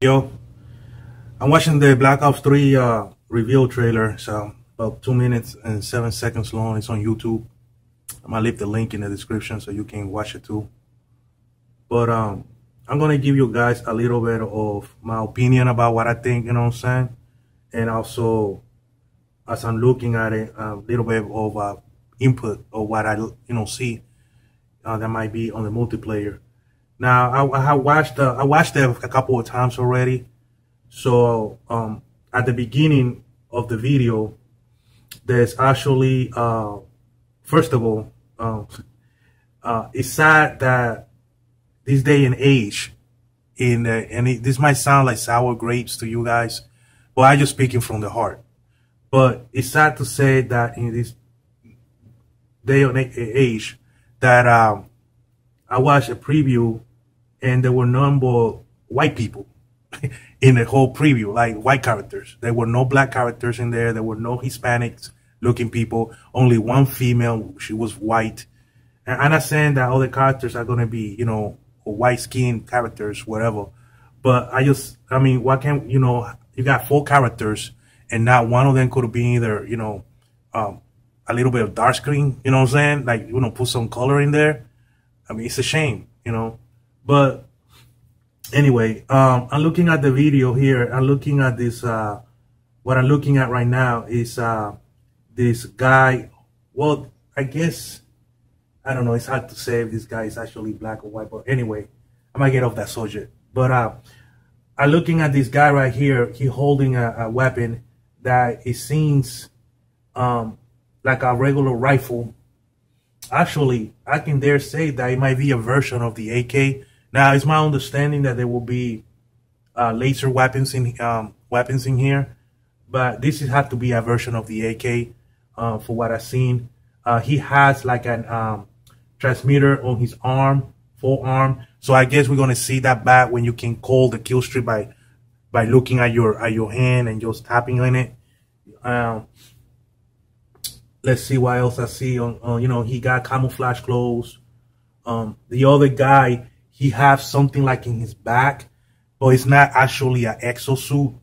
Yo, I'm watching the Black Ops 3 reveal trailer. So about 2 minutes and 7 seconds long. It's on YouTube. I'm gonna leave the link in the description so you can watch it too. But I'm gonna give you guys a little bit of my opinion about what I think. You know what I'm saying? And also, as I'm looking at it, a little bit of input of what I see that might be on the multiplayer. Now I watched it a couple of times already. So at the beginning of the video, there's actually first of all, it's sad that this day and age, this might sound like sour grapes to you guys, but I'm just speaking from the heart. But it's sad to say that in this day and age that I watched a preview and there were none but white people in the whole preview, like white characters. There were no black characters in there. There were no Hispanics looking people. Only one female. She was white. And I'm not saying that all the characters are going to be, white skinned characters, whatever. But I mean, why can't, you got 4 characters and not one of them could be either, a little bit of dark screen, you know what I'm saying? Like, put some color in there. I mean, it's a shame, But anyway, I'm looking at the video here. I'm looking at this. What I'm looking at right now is this guy. Well, I guess, I don't know. It's hard to say if this guy is actually black or white. But anyway, I might get off that subject. But I'm looking at this guy right here. He holding a weapon that it seems like a regular rifle. Actually, I can dare say that it might be a version of the AK. Now, it's my understanding that there will be laser weapons in here, but this has to be a version of the AK for what I've seen. He has like an transmitter on his forearm. So I guess we're gonna see that back when you can call the kill streak by looking at your hand and just tapping on it. Let's see what else I see on. He got camouflage clothes. The other guy, he has something like in his back, but it's not actually an exosuit,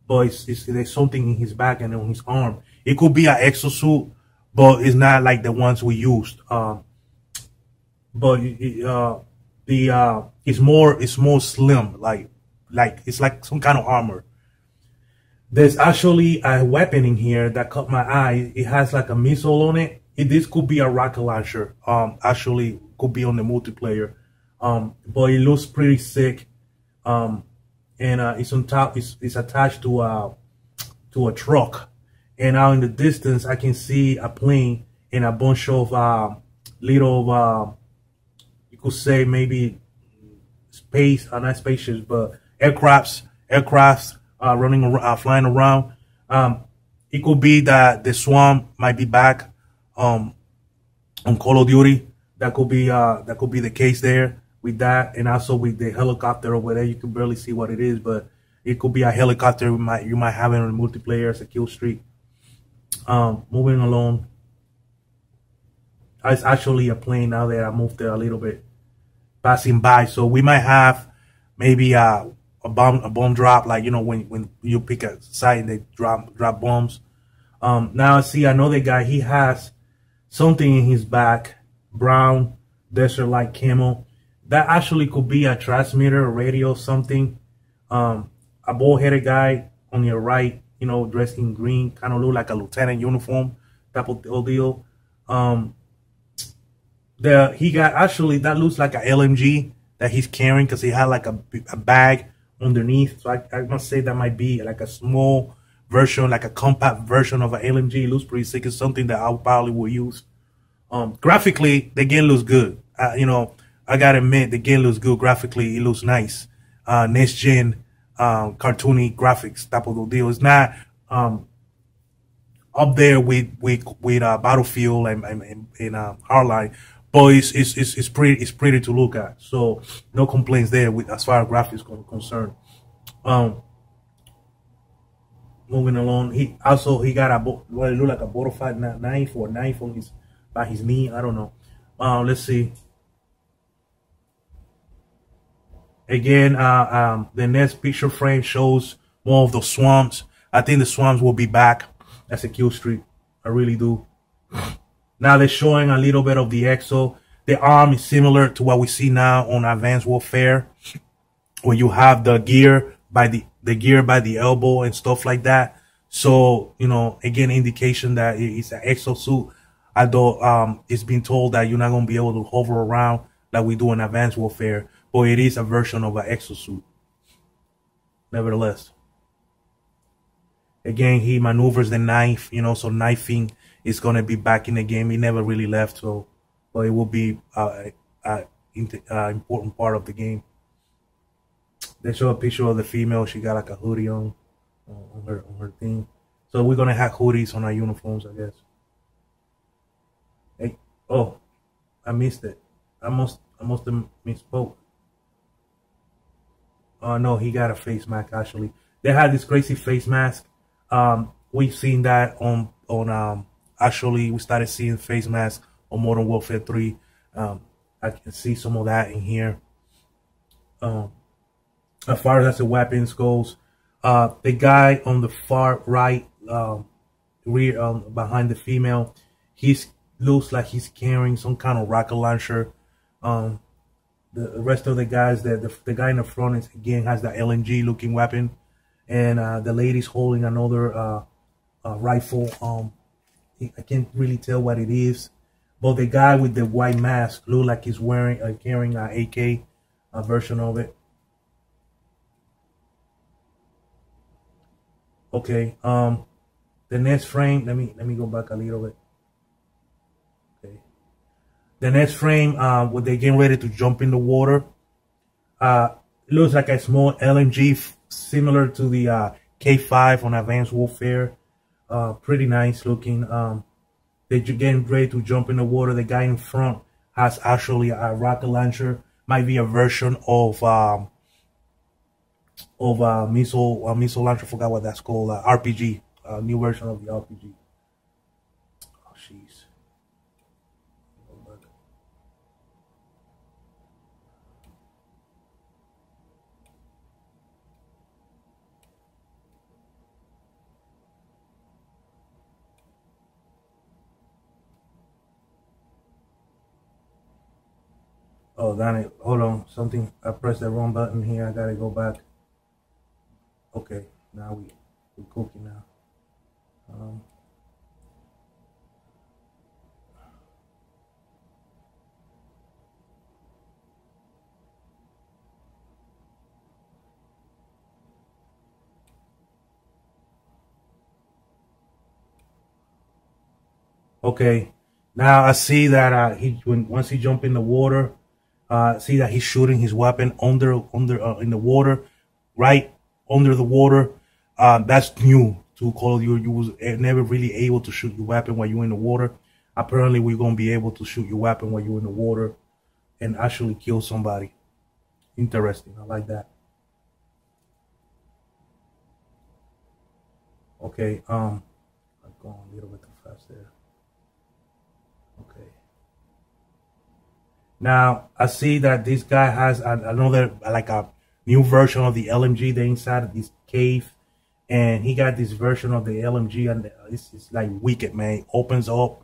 but there's something in his back and on his arm. It could be an exosuit, but it's not like the ones we used. But it's more slim, like it's like some kind of armor. There's actually a weapon in here that caught my eye. It has like a missile on it. This could be a rocket launcher. Actually could be on the multiplayer. But it looks pretty sick. And it's on top. It's attached to a truck. And out in the distance, I can see a plane and a bunch of little, you could say maybe not spaceships, but aircrafts running around, flying around. It could be that the Swarm might be back on Call of Duty. That could be the case there with that, and also with the helicopter over there. You can barely see what it is, but it could be a helicopter you might have in the multiplayer as a kill streak. Moving along, it's actually a plane now that I moved there a little bit, passing by. So we might have maybe a bomb drop, like when you pick a site and they drop bombs. Now I see another guy. He has something in his back, brown desert like camo. That actually could be a transmitter, a radio, something. A bald-headed guy on your right, dressed in green, kind of look like a lieutenant uniform type of deal. He got actually, that looks like a LMG that he's carrying because he had like a bag underneath. So I must say that might be like a small version, like a compact version of an LMG. It looks pretty sick. It's something that I probably will use. Graphically, the game looks good. I gotta admit, the game looks good graphically. It looks nice. Next gen, cartoony graphics type of deal. It's not up there with Battlefield and Hardline, but it's pretty to look at. So no complaints there as far as graphics concerned. Moving along, he got what it looked like a butterfly knife or a knife on by his knee. I don't know. Let's see. Again, the next picture frame shows more of the swamps. I think the swamps will be back as a kill streak. I really do. Now they're showing a little bit of the EXO. The arm is similar to what we see now on Advanced Warfare, where you have the gear by the elbow and stuff like that. So, you know, again, indication that it's an exosuit. Although it's been told that you're not going to be able to hover around like we do in Advanced Warfare, but it is a version of an exosuit. Nevertheless, again, he maneuvers the knife, you know, so knifing is going to be back in the game. He never really left, so but it will be an important part of the game. They show a picture of the female. She got like a hoodie on her thing. So we're going to have hoodies on our uniforms, I guess. Hey, oh, I missed it. I must have misspoke. Oh no, he got a face mask actually. They had this crazy face mask. We've seen that on actually we started seeing face masks on Modern Warfare 3. I can see some of that in here. As far as the weapons goes, the guy on the far right rear behind the female, looks like he's carrying some kind of rocket launcher. The rest of the guys, the guy in the front is, again, has the LMG looking weapon, and the lady's holding another rifle. I can't really tell what it is, but the guy with the white mask looks like he's carrying an AK, a version of it. Okay, the next frame, let me go back a little bit. Okay. The next frame, when they're getting ready to jump in the water, looks like a small LMG similar to the K5 on Advanced Warfare. Pretty nice looking. They're getting ready to jump in the water. The guy in front has actually a rocket launcher. Might be a version of missile launcher. Forgot what that's called. RPG, new version of the RPG. Oh, jeez. Oh, damn it. Hold on. I pressed the wrong button here. I gotta go back. Okay, now we're cooking now. Okay, now I see that once he jump in the water, see that he's shooting his weapon under in the water, right under the water. That's new to Call of Duty. You was never really able to shoot your weapon while you're in the water. Apparently, we're gonna be able to shoot your weapon while you're in the water and actually kill somebody. Interesting. I like that. Okay. I'm going a little bit too fast there. Okay. Now I see that this guy has another, like a new version of the LMG. They're inside of this cave, and he got this version of the LMG, and it's like wicked, man. It opens up,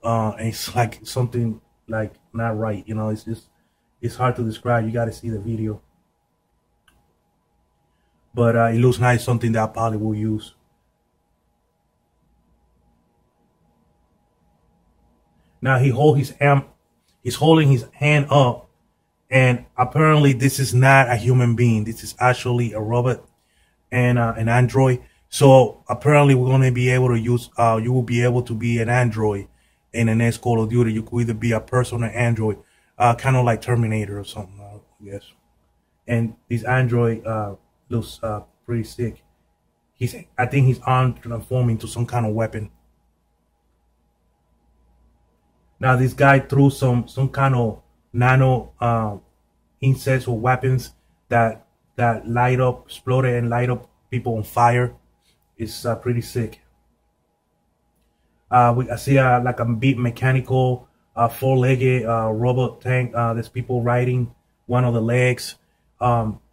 and it's like something like not right. You know, it's hard to describe. You got to see the video. But it looks nice, something that I probably will use. Now he's holding his hand up, and apparently this is not a human being. This is actually a robot and an android. So apparently we're going to be able to use, you will be able to be an android in the next Call of Duty. You could either be a person or an android, kind of like Terminator or something, I guess. And this android looks pretty sick. I think his arm transforming into some kind of weapon. Now this guy threw some kind of nano insects or weapons that light up, exploded and light up people on fire. It's pretty sick. I see like a big mechanical four-legged robot tank. There's people riding one of the legs.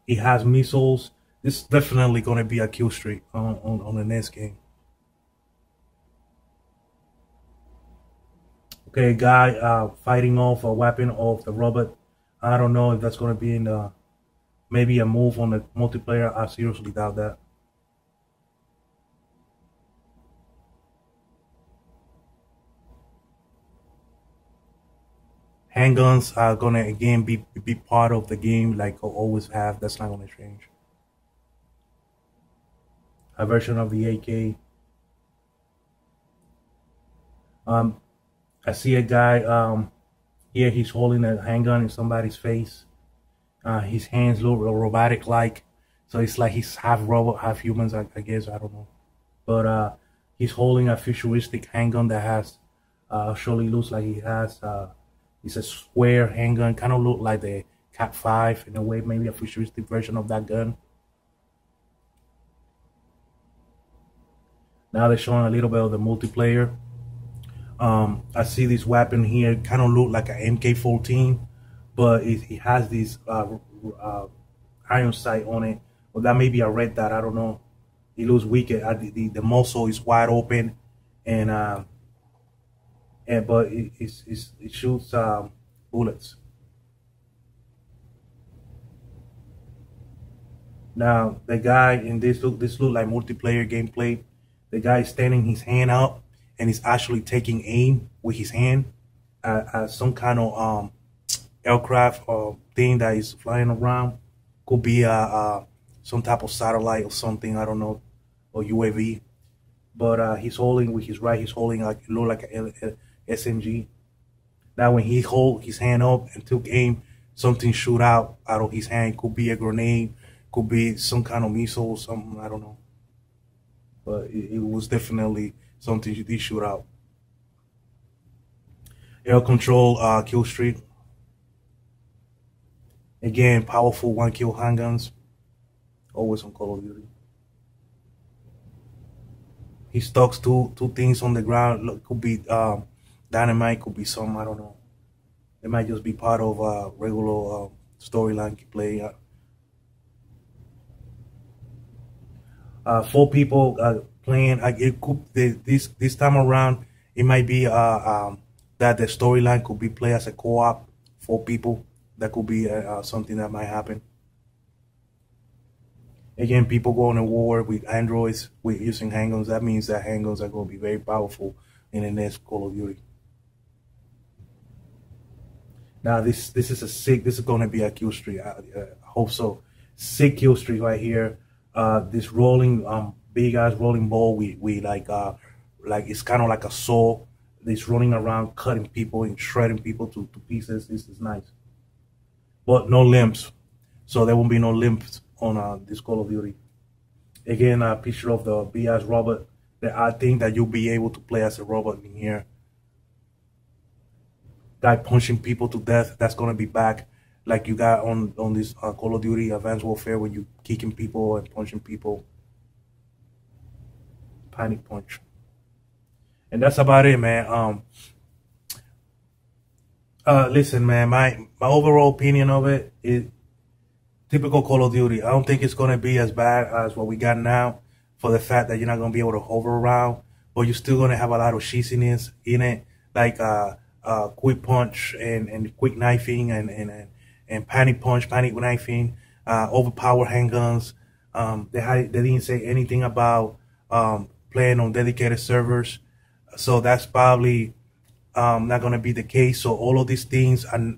He has missiles. This is definitely going to be a kill streak on the next game. Okay, guy fighting off a weapon of the robot. I don't know if that's going to be in the maybe a move on the multiplayer. I seriously doubt that. Handguns are gonna again be part of the game like I always have. That's not gonna change. A version of the AK. I see a guy here. He's holding a handgun in somebody's face. His hands look robotic like, so it's like he's half robot, half humans. I guess I don't know, but he's holding a futuristic handgun that has surely looks like he has. It's a square handgun, kind of look like the Cat 5 in a way, maybe a futuristic version of that gun. Now they're showing a little bit of the multiplayer. I see this weapon here, kind of look like an MK14, but it has this iron sight on it. Well, that may be a red dot, I don't know. It looks weak. The muzzle is wide open, but it shoots bullets. Now the guy in this look like multiplayer gameplay. The guy is standing his hand up and he's actually taking aim with his hand at some kind of aircraft or thing that is flying around. Could be some type of satellite or something, I don't know, or UAV. But he's holding with his right. He's holding look like a SMG. Now when he hold his hand up and took aim, something shoot out of his hand. Could be a grenade, could be some kind of missile, something, I don't know. But it was definitely something he did shoot out. Air control kill streak. Again, powerful 1-kill handguns. Always on Call of Duty. He stocks two things on the ground. Look, could be dynamite, could be some, I don't know. It might just be part of a regular storyline you play. 4 people playing. It could this time around. It might be that the storyline could be played as a co-op. 4 people. That could be something that might happen. Again, people going to war with androids with using handguns. That means that handguns are going to be very powerful in the next Call of Duty. Now this is a sick. This is going to be a kill streak. I hope so. Sick kill streak right here. This rolling big ass rolling ball. We like it's kind of like a saw. This running around, cutting people and shredding people to pieces. This is nice. But no limbs. So there won't be no limbs on this Call of Duty. Again, a picture of the BS robot. That I think that you'll be able to play as a robot in here. Guy punching people to death. That's gonna be back, like you got on this Call of Duty Advanced Warfare, when you kicking people and punching people. Panic punch. And that's about it, man. Listen, man. My overall opinion of it is typical Call of Duty. I don't think it's gonna be as bad as what we got now, for the fact that you're not gonna be able to hover around, but you're still gonna have a lot of cheesiness in it, like quick punch and quick knifing and panic punch, panic knifing, overpowered handguns. They didn't say anything about playing on dedicated servers, so that's probably not going to be the case. So all of these things are,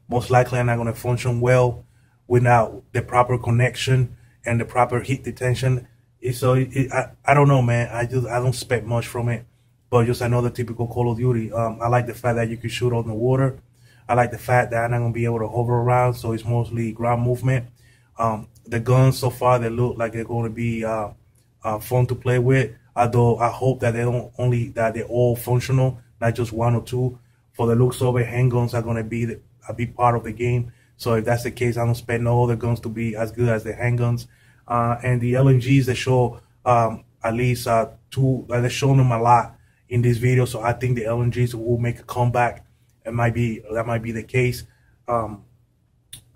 most likely are not going to function well without the proper connection and the proper heat detention. So I don't know, man. I don't expect much from it, but just another typical Call of Duty. I like the fact that you can shoot on the water. I like the fact that I'm not going to be able to hover around, so it's mostly ground movement. The guns so far, they look like they're going to be fun to play with. Although I hope that they're all functional, not just 1 or 2. For the looks of it, handguns are going to be a big part of the game. So if that's the case, I don't expect no other guns to be as good as the handguns. And the LMGs, they show at least 2. They're showing them a lot in this video. So I think the LMGs will make a comeback. That might be the case.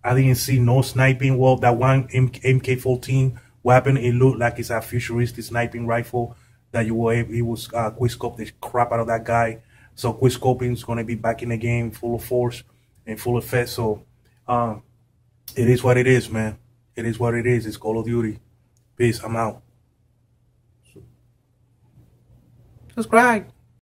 I didn't see no sniping. Well, that one MK14 weapon, it looked like it's a futuristic sniping rifle that you were able, it was quick scope the crap out of that guy. So quick scoping is gonna be back in the game, full of force and full effect. So it is what it is, man. It is what it is. It's Call of Duty. Peace. I'm out. Subscribe.